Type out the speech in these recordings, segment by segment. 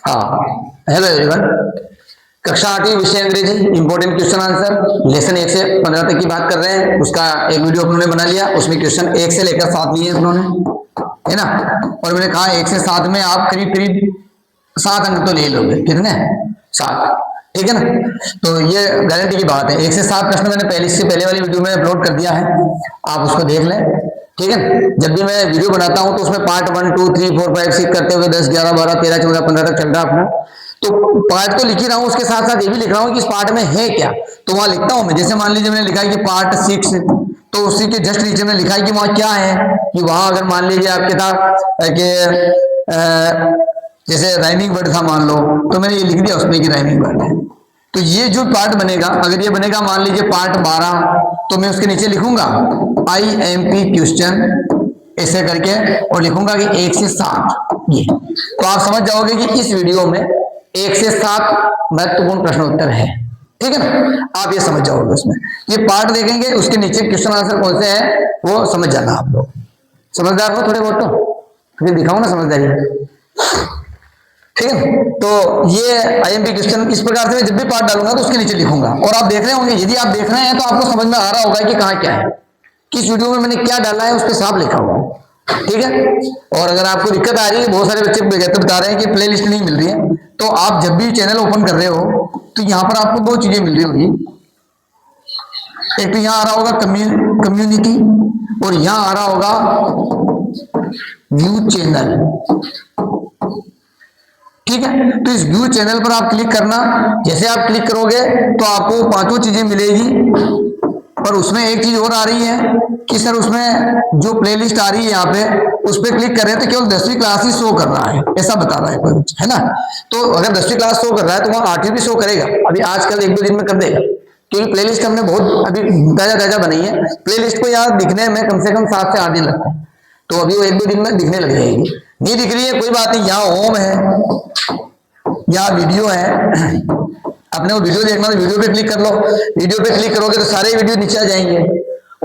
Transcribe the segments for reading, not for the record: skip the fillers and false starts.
हाँ, hello everyone. कक्षा 8वीं विषय अंग्रेजी इंपॉर्टेंट क्वेश्चन आंसर लेसन 1 से 15 तक की बात कर रहे हैं। उसका एक वीडियो उन्होंने बना लिया, उसमें क्वेश्चन 1 से लेकर 7 लिए उन्होंने, है ना। और मैंने कहा 1 से 7 में आप करीब करीब 7 अंक तो ले लोगे। कितने? 7, ठीक है ना। तो ये गारंटी की बात है। 1 से 7 प्रश्न मैंने इससे पहले वाली वीडियो में अपलोड कर दिया है, आप उसको देख लें, ठीक है। जब भी मैं वीडियो बनाता हूं तो उसमें पार्ट 1 2 3 4 5 6 करते हुए 10 11 12 13 14 15 तक चल रहा है अपना। तो पार्ट तो लिख ही रहा हूं, उसके साथ साथ ये भी लिख रहा हूं कि इस पार्ट में है क्या। तो वहां लिखता हूं मैं, जैसे मान लीजिए मैंने लिखा है कि पार्ट 6, तो उसी के जस्ट नीचे में लिखा है कि वहां क्या है। कि वहां अगर मान लीजिए आपके था कि जैसे राइमिंग वर्ड था मान लो, तो मैंने ये लिख दिया उसमें कि राइमिंग वर्ड है। तो ये जो पार्ट बनेगा, अगर ये बनेगा मान लीजिए पार्ट 12, तो मैं उसके नीचे लिखूंगा IMP क्वेश्चन ऐसे करके, और लिखूंगा कि 1 से 7 ये। तो आप समझ जाओगे कि इस वीडियो में 1 से 7 महत्वपूर्ण प्रश्न उत्तर है, ठीक है ना। आप ये समझ जाओगे उसमें। ये पार्ट देखेंगे, उसके नीचे क्वेश्चन आंसर कौन से हैं वो समझ जाना आप लोग। समझदार हो थोड़े बहुत तो फिर दिखाओ ना समझदारी, ठीक है। तो ये IMP क्वेश्चन इस प्रकार से मैं जब भी पार्ट डालूंगा तो उसके नीचे लिखूंगा, और आप देख रहे होंगे। यदि आप देख रहे हैं तो आपको समझ में आ रहा होगा कि कहाँ क्या है, किस वीडियो में मैंने क्या डाला है, उस पर साफ लिखा हुआ है, ठीक है। और अगर आपको दिक्कत आ रही है, बहुत सारे बच्चे बता रहे हैं कि प्ले लिस्ट नहीं मिल रही है, तो आप जब भी चैनल ओपन कर रहे हो तो यहाँ पर आपको 2 चीजें मिल रही होगी। एक तो यहाँ आ रहा होगा कम्युनिटी, और यहाँ आ रहा होगा व्यू चैनल, ठीक है। तो इस व्यू चैनल पर आप क्लिक करना। जैसे आप क्लिक करोगे तो आपको 5 चीजें मिलेगी, पर उसमें एक चीज और आ रही है कि सर उसमें जो प्लेलिस्ट आ रही है यहाँ पे, उस पर क्लिक कर रहे हैं तो केवल 10वीं क्लास ही शो कर रहा है, ऐसा बता रहा है कोई, है ना। तो अगर 10वीं क्लास शो कर रहा है तो वहां 8वीं भी शो करेगा। अभी आजकल 1-2 दिन में कर देगा, क्योंकि प्लेलिस्ट हमने बहुत अभी ताजा बनाई है। प्लेलिस्ट को यहाँ दिखने में कम से कम 7 से 8 दिन लगता है, तो अभी वो 1-2 दिन में दिखने लग जाएगी। नहीं दिख रही है कोई बात नहीं, यहाँ होम है, यहाँ वीडियो है। अपने को वीडियो देखना तो वीडियो पे क्लिक कर लो। वीडियो पे क्लिक करोगे तो सारे वीडियो नीचे आ जाएंगे,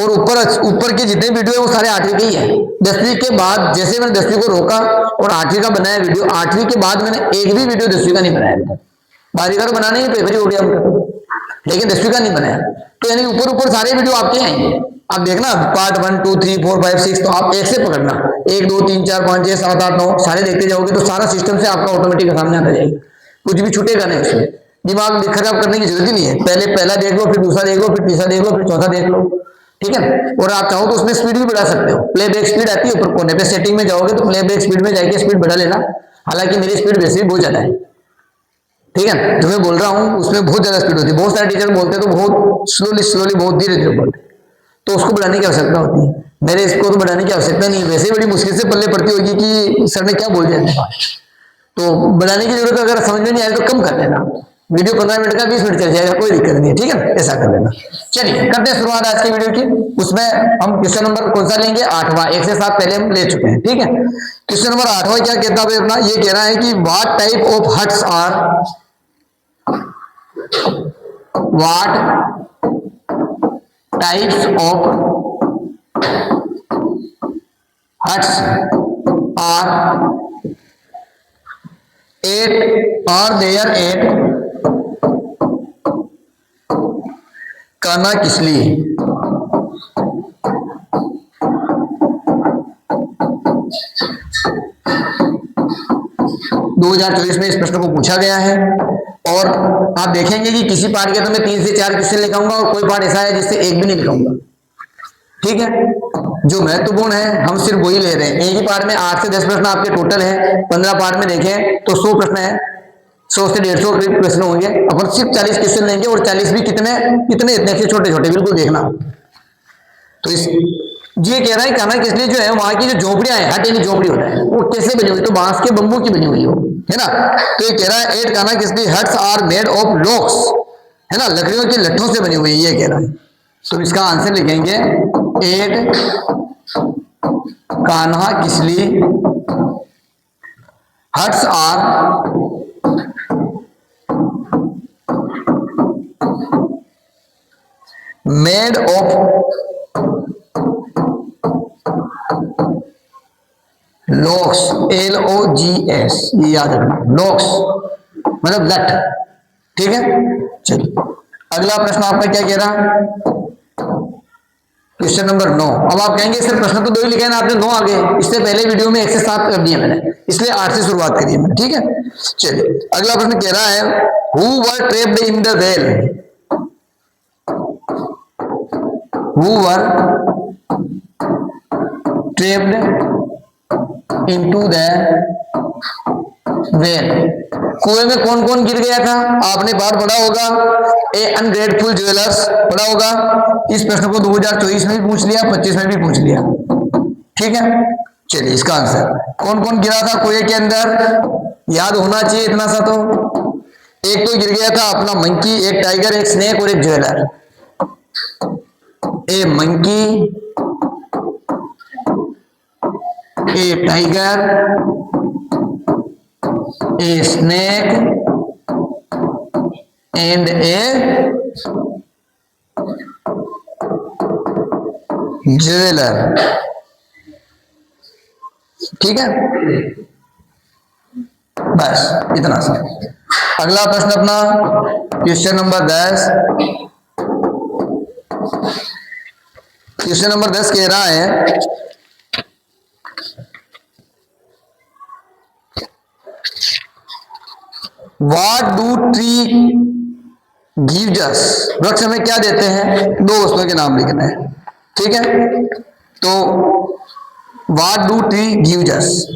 और ऊपर के जितने वीडियो है वो सारे 8वीं के ही है। 10वीं के बाद जैसे मैंने 10वीं को रोका और 8वीं का बनाया वीडियो, 8वीं के बाद मैंने एक भी वीडियो 10वीं का नहीं बनाया। 12वीं का तो बनाना ही, पेपर ही हो गया उनका, लेकिन 10वीं का नहीं बनाया। तो यानी ऊपर सारे वीडियो आपके आएंगे। आप देखना पार्ट 1 2 3 4 5 6, तो आप एक से पकड़ना, 1 2 3 4 5 6 7 8 9 सारे देखते जाओगे तो सारा सिस्टम से आपका ऑटोमेटिक सामने आता जाएगा, कुछ भी छूटेगा नहीं उसमें। दिमाग खराब करने की जरूरत ही नहीं है। पहले पहला देख लो, फिर दूसरा देख लो, फिर तीसरा देख लो, फिर चौथा देख लो, ठीक है। और आप चाहो तो उसमें स्पीड भी बढ़ा सकते हो। प्लेबैक स्पीड आती है ऊपर कोने पे, सेटिंग में जाओगे तो प्लेबैक स्पीड में जाके स्पीड बढ़ा लेना। हालांकि मेरी स्पीड वैसे भी बहुत ज्यादा है, ठीक है। जो मैं बोल रहा हूँ उसमें बहुत ज्यादा स्पीड होती है। बहुत सारे टीचर बोलते हैं तो बहुत स्लोली बहुत धीरे धीरे बोलते हैं, तो उसको बढ़ाने की आवश्यकता होती है। मेरे इसको तो बढ़ाने की आवश्यकता नहीं, वैसे ही बड़ी मुश्किल से पल्ले पड़ती होगी कि सर ने क्या बोल दिया। तो बढ़ाने की जरूरत अगर समझ में नहीं आए तो कम कर लेना। वीडियो 15 मिनट का 20 मिनट चल जाएगा, कोई दिक्कत नहीं है, ठीक है। ऐसा कर लेना। चलिए करते हैं शुरुआत आज की वीडियो की। उसमें हम क्वेश्चन नंबर कौन सा लेंगे? 8वां। 1 से 7 पहले हम ले चुके हैं, ठीक है। क्वेश्चन नंबर 8वां क्या कहता है अपना? ये कह रहा है कि what type of huts are types of huts are there at कानाकिसली। 2024 में इस प्रश्न को पूछा गया है, और आप देखेंगे कि किसी पार्ट के तो मैं 3 से 4 क्वेश्चन लिखाऊंगा, और कोई पार्ट ऐसा है जिससे एक भी नहीं लिखाऊंगा, ठीक है। जो महत्वपूर्ण है हम सिर्फ वही ले रहे हैं। एक ही पार्ट में 8 से 10 प्रश्न आपके टोटल है। 15 पार्ट में देखें तो 100 प्रश्न है, 100 से 150 करीब प्रश्न होंगे। अपन सिर्फ 40 क्वेश्चन लेंगे, और 40 भी कितने इतने से छोटे छोटे, बिल्कुल देखना। तो इस ये कह रहा है कहना किस लिए, जो है वहां की जो झोपड़ियां हैं, हट यानी झोपड़ी होता है, वो कैसे बनी हुई? तो बांस के बम्बू की बनी हुई हो, है ना। तो ये कह रहा है 8 Kanha Kisli huts are made of logs, है ना, लकड़ियों के लट्ठों से बनी हुई है, ये कह रहा है। तो इसका आंसर लिखेंगे 8 Kanha Kisli huts are made of logs, LOGS, ये याद रखना, लॉक्स मतलब लट। ठीक है, चलिए अगला प्रश्न आपका क्या कह रहा, क्वेश्चन नंबर 9। अब आप कहेंगे सर प्रश्न तो 2 ही लिखे ना, आपने 9 आगे, इससे पहले वीडियो में 1 से 7 कर दिए मैंने, इसलिए 8 से शुरुआत करी है मैंने। ठीक है, चलिए अगला प्रश्न कह रहा है who were trapped in the well, who were trapped into the well, कुएं में कौन कौन गिर गया था, आपने बात पढ़ा होगा, ए अनग्रेटफुल ज्वेलर्स पढ़ा होगा। इस प्रश्न को 2024 में भी पूछ लिया, 25 में भी पूछ लिया। ठीक है, चलिए इसका आंसर कौन कौन गिरा था कुएं के अंदर, याद होना चाहिए इतना सा तो। एक तो गिर गया था अपना मंकी, एक टाइगर, एक स्नेक और एक jeweller. A monkey, A tiger, a snake and A jeweller. ठीक है, बस इतना सा। अगला प्रश्न अपना क्वेश्चन नंबर 10। क्वेश्चन नंबर 10 कह रहा है what do tree gives us, वृक्ष हमें क्या देते हैं, 2 वस्तुओं के नाम लिखना है। ठीक है, तो what do tree gives us,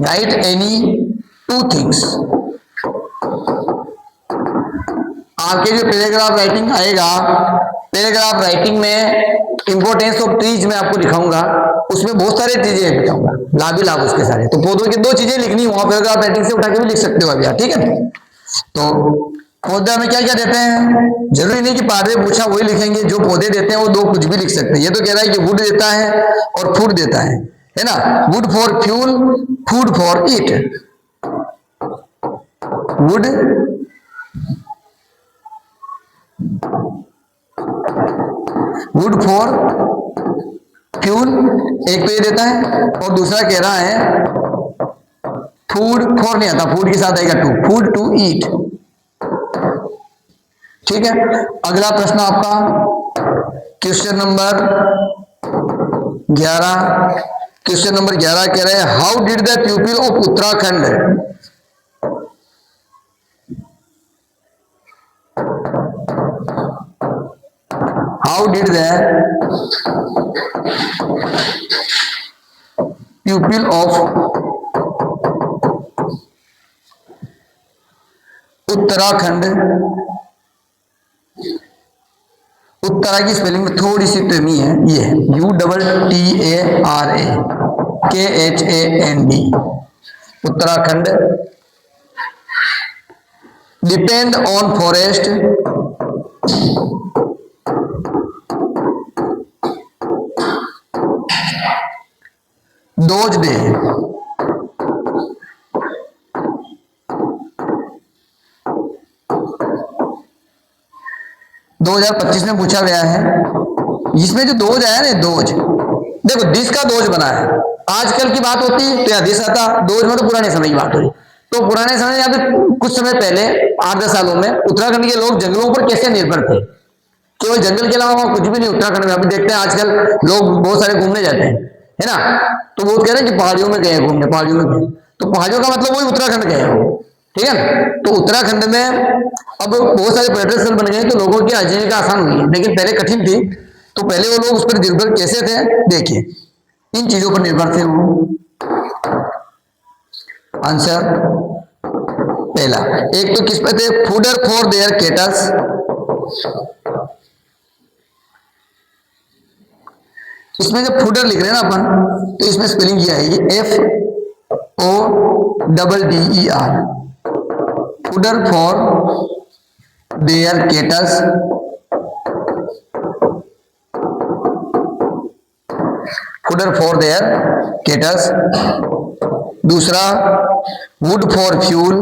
right any 2 things. आपके जो पैराग्राफ राइटिंग आएगा, पैराग्राफ राइटिंग में इंपोर्टेंस ऑफ ट्रीज में आपको दिखाऊंगा, उसमें बहुत सारे चीजें बताऊंगा, लाभ ही लाभ उसके सारे। तो पौधों की 2 चीजें लिखनी, वहां पैराग्राफ राइटिंग से उठा के भी लिख सकते हो अभी आप। ठीक है, तो पौधा में क्या क्या देते हैं, जरूरी नहीं कि पौधे पूछा वही लिखेंगे, जो पौधे देते हैं वो 2 कुछ भी लिख सकते हैं। ये तो कह रहा है कि वुड देता है और फूड देता है ना, would for fuel, food for eat. Would would for fuel एक तो ये देता है, और दूसरा कह रहा है फूड फॉर नहीं आता, फूड के साथ आएगा टू, फूड टू ईट। ठीक है, अगला प्रश्न आपका क्वेश्चन नंबर 11। क्वेश्चन नंबर 11 कह रहे हैं how did the people of Uttarakhand, how did the people of Uttarakhand, Uttara की स्पेलिंग में थोड़ी सी कमी है, ये है UTTARAKHAND, Uttarakhand. Depend on forest, dose day, में पूछा गया है। इसमें जो दोज आया ना, दोज देखो, दिस का दोज बना है। आजकल की बात होती तो या दिस आता, दोज में तो पुराने समय की बात हो रही। तो पुराने समय या फिर कुछ समय पहले 8-10 सालों में उत्तराखंड के लोग जंगलों पर कैसे निर्भर थे, केवल जंगल के अलावा कुछ भी नहीं। उत्तराखंड में अभी देखते हैं आजकल लोग बहुत सारे घूमने जाते हैं, है ना, तो वो कह रहे हैं कि पहाड़ियों में गए घूमने, पहाड़ियों में गए, तो पहाड़ियों का मतलब वही उत्तराखंड गए हो। ठीक है ना, तो उत्तराखंड में अब बहुत सारे पर्यटन स्थल बन गए, तो लोगों की आजीविका आसान हुई है, लेकिन पहले कठिन थी। तो पहले वो लोग उस पर निर्भर कैसे थे, देखिए इन चीजों पर निर्भर थे वो। आंसर पहला, एक तो किस पे थे, फूडर फॉर देयर कैटल्स, इसमें जब फूडर लिख रहे हैं ना अपन, तो इसमें स्पेलिंग क्या आएगी, FODDER, fodder for their cattles, fodder for their cattles. दूसरा wood for fuel,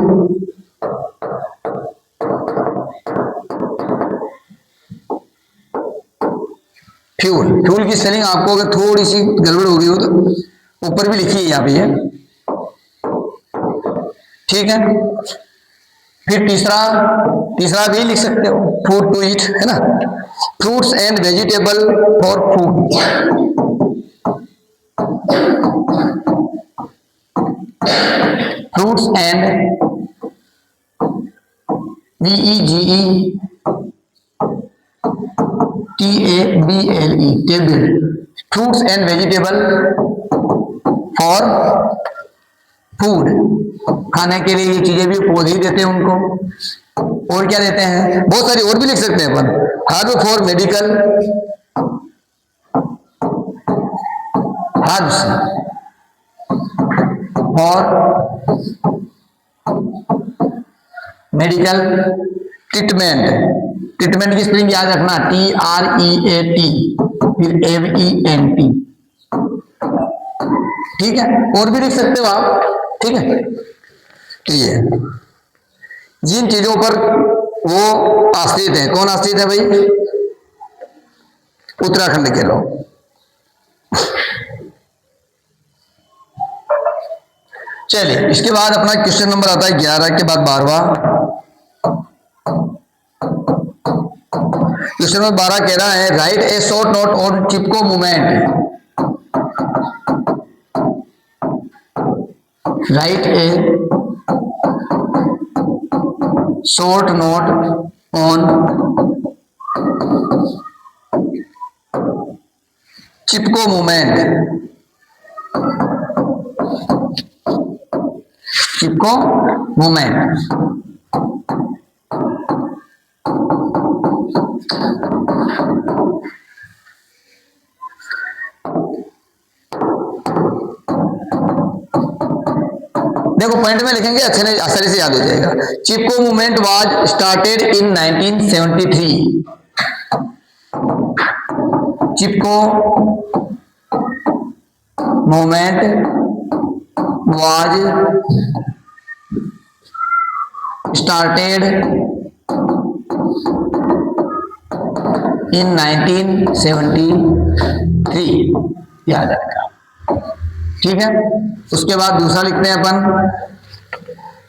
fuel, fuel की स्पेलिंग आपको अगर थोड़ी सी गड़बड़ हो गई हो तो ऊपर भी लिखी है यहाँ पे है, ठीक है। फिर तीसरा भी लिख सकते हो, फूड टू ईट, है ना, fruits and vegetable for food, fruits and VEGE TABLE table, fruits and vegetable for food, खाने के लिए ये चीजें भी पौधे ही देते हैं उनको। और क्या देते हैं, बहुत सारी और भी लिख सकते हैं अपन, herb for medical, herbs for medical treatment, treatment की स्पेलिंग याद रखना, TREAT फिर MENT, ठीक है। और भी लिख सकते हो आप, ठीक है। तो ये जिन चीजों पर वो आश्रित है, कौन आश्रित है भाई, उत्तराखंड के लोग। चलिए इसके बाद अपना क्वेश्चन नंबर आता है 11 के बाद 12वां। क्वेश्चन नंबर 12 कह रहा है write a short note on Chipko movement, write a short note on Chipko movement, Chipko movement. देखो पॉइंट में लिखेंगे अच्छे नहीं, आसानी से याद हो जाएगा। Chipko movement was started in 1973, Chipko movement was started in 1973, याद रखना, ठीक है। उसके बाद दूसरा लिखते हैं अपन,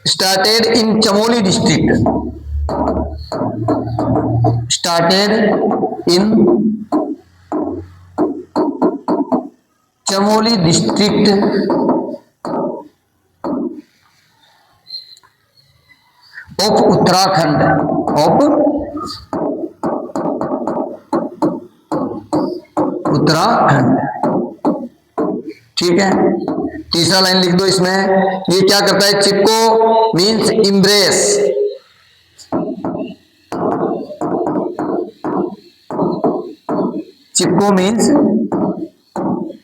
started in Chamoli district, started in Chamoli district of Uttarakhand, of Uttarakhand, ठीक है। तीसरा लाइन लिख दो इसमें, ये क्या करता है, चिपको मीन्स इम्ब्रेस, चिपको मीन्स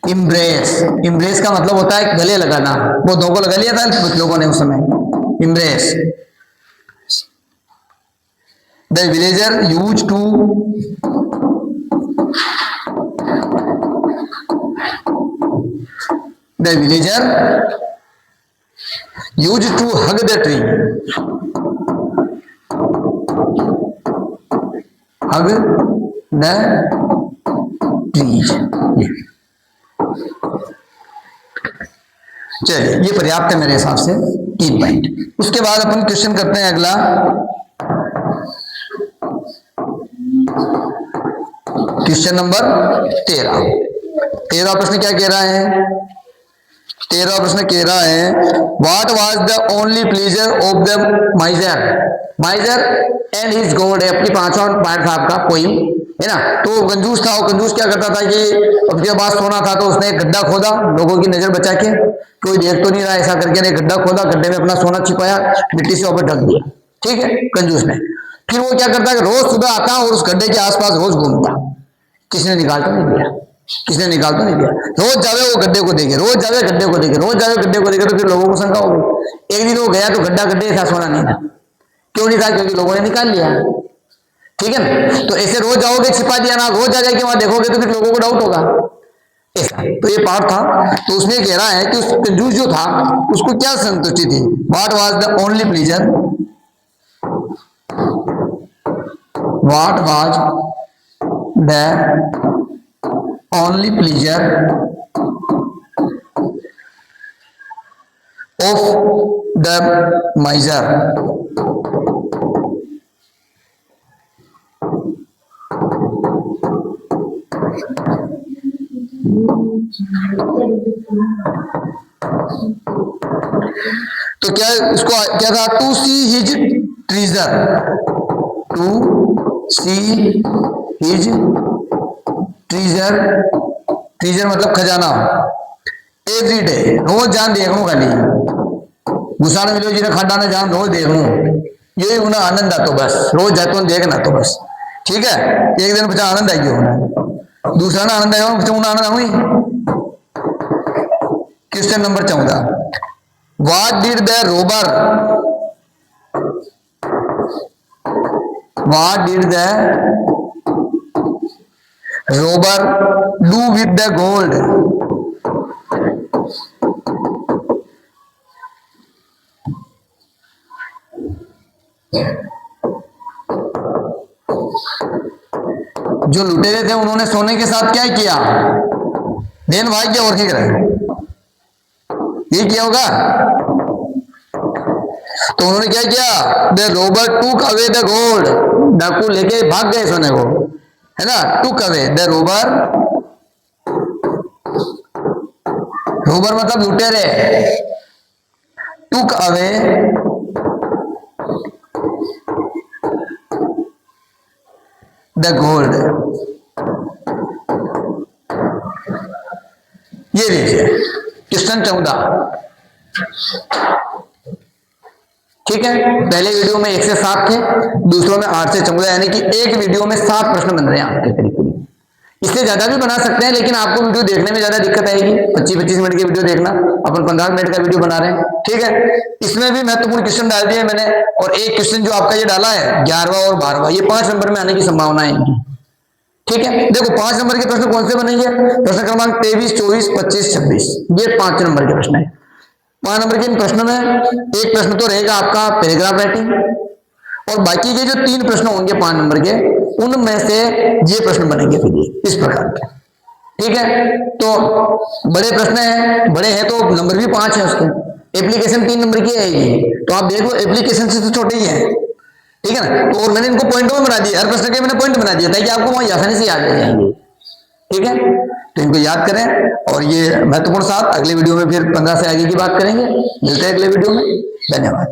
इम्ब्रेस, इम्ब्रेस का मतलब होता है गले लगाना, वो दो को लगा लिया था कुछ लोगों ने उस समय, embrace. The villager use to the villager used to hug the tree, hug the trees। चलिए ये पर्याप्त है मेरे हिसाब से, 3 पॉइंट। उसके बाद अपन क्वेश्चन करते हैं अगला, क्वेश्चन नंबर 13 प्रश्न क्या कह रहा है, 13 प्रश्न कह रहा है what was the only pleasure of the माइजर, माइजर and his God है, अपनी 5वां पार्ट था आपका पोइम, है ना। तो कंजूस था, वो कंजूस क्या करता था कि अपने पास सोना था तो उसने एक गड्ढा खोदा लोगों की नजर बचा के, कोई देख तो नहीं रहा ऐसा करके, ने गड्ढा खोदा, गड्ढे में अपना सोना छिपाया, मिट्टी से ऊपर ढक दिया, ठीक है, कंजूस ने। फिर वो क्या करता है, रोज सुबह आता और उस गड्ढे के आसपास रोज घूमता, किसने निकाल तो नहीं दिया, किसने निकाल तो नहीं दिया, रोज जावे वो गड्ढे को देखे, रोज जावे गड्ढे को देखे, रोज जावे गड्ढे को देखे, तो फिर लोगों को शंका हो गई। एक दिन वो गया तो गड्ढा गड्ढे था, सोना नहीं था। क्यों नहीं था, क्योंकि लोगों ने निकाल लिया, ठीक है ना। तो ऐसे रोज जाओगे, छिपा दिया ना, रोज जा जाके वहां देखोगे तो फिर लोगों को डाउट होगा ऐसा। तो ये पार्ट था, तो उसमें कह रहा है कि उस कंजूस जो था उसको क्या संतुष्टि थी, what was the only pleasure, what was the only pleasure of the miser. तो क्या इसको क्या था, to see his treasure, to see his treasure, treasure मतलब खजाना, एवरी डे रोज जान देखूं खाली गुस्सा मिलो जी खाडा ने जान रोज देखूं, यही उन्हें आनंद आतो बस, रोज जातो देखना तो बस, ठीक है। एक दिन बचा आनंद आई उन्हें, दूसरा ना आनंद आया उन्हें आनंद आई। Question number 14, what did the robber, what did the robber do with the gold, जो लुटेरे थे उन्होंने सोने के साथ क्या किया, देन भाई क्या और क्या करे, ये क्या होगा, तो उन्होंने क्या किया, द रोबर टूक अवे द गोल्ड, डाकू लेके भाग गए सोने को, है ना, टूक अवे द रोबर, रोबर मतलब लुटेरे, टूक अवे द गोल्ड। ये देखिए क्वेश्चन 14, ठीक है। पहले वीडियो में 1 से 7 थे, दूसरों में 8 से 14, यानी कि एक वीडियो में 7 प्रश्न बन रहे हैं आपके करीब करीब। इससे ज्यादा भी बना सकते हैं, लेकिन आपको वीडियो देखने में ज्यादा दिक्कत आएगी, 25-25 मिनट की वीडियो देखना, अपन 15 मिनट का वीडियो बना रहे हैं, ठीक है। इसमें भी महत्वपूर्ण क्वेश्चन डाल दिए मैंने, और एक क्वेश्चन जो आपका ये डाला है 11वां और 12वां, ये 5 नंबर में आने की संभावना है इनकी, ठीक है। देखो 5 नंबर के प्रश्न कौन से बनेंगे, प्रश्न क्रमांक 23, 24, 25, 26, ये 5 नंबर के प्रश्न है। 5 नंबर के इन प्रश्नों में एक प्रश्न तो रहेगा आपका पैराग्राफ राइटिंग, और बाकी के जो 3 प्रश्न होंगे 5 नंबर के, उनमें से ये प्रश्न बनेंगे फिर इस प्रकार के, ठीक है। तो बड़े प्रश्न हैं, बड़े हैं तो नंबर भी 5 है उसके, एप्लीकेशन 3 नंबर की आएगी, तो आप देखो एप्लीकेशन से तो छोटे ही है, ठीक है ना। तो और मैंने इनको पॉइंटों में बना दिया, हर प्रश्न के मैंने पॉइंट बना दिया ताकि आपको वहां आसानी से याद आ जाएंगे, ठीक है। तो इनको याद करें, और ये महत्वपूर्ण साथ अगले वीडियो में फिर 15 से आगे की बात करेंगे। मिलते हैं अगले वीडियो में, धन्यवाद।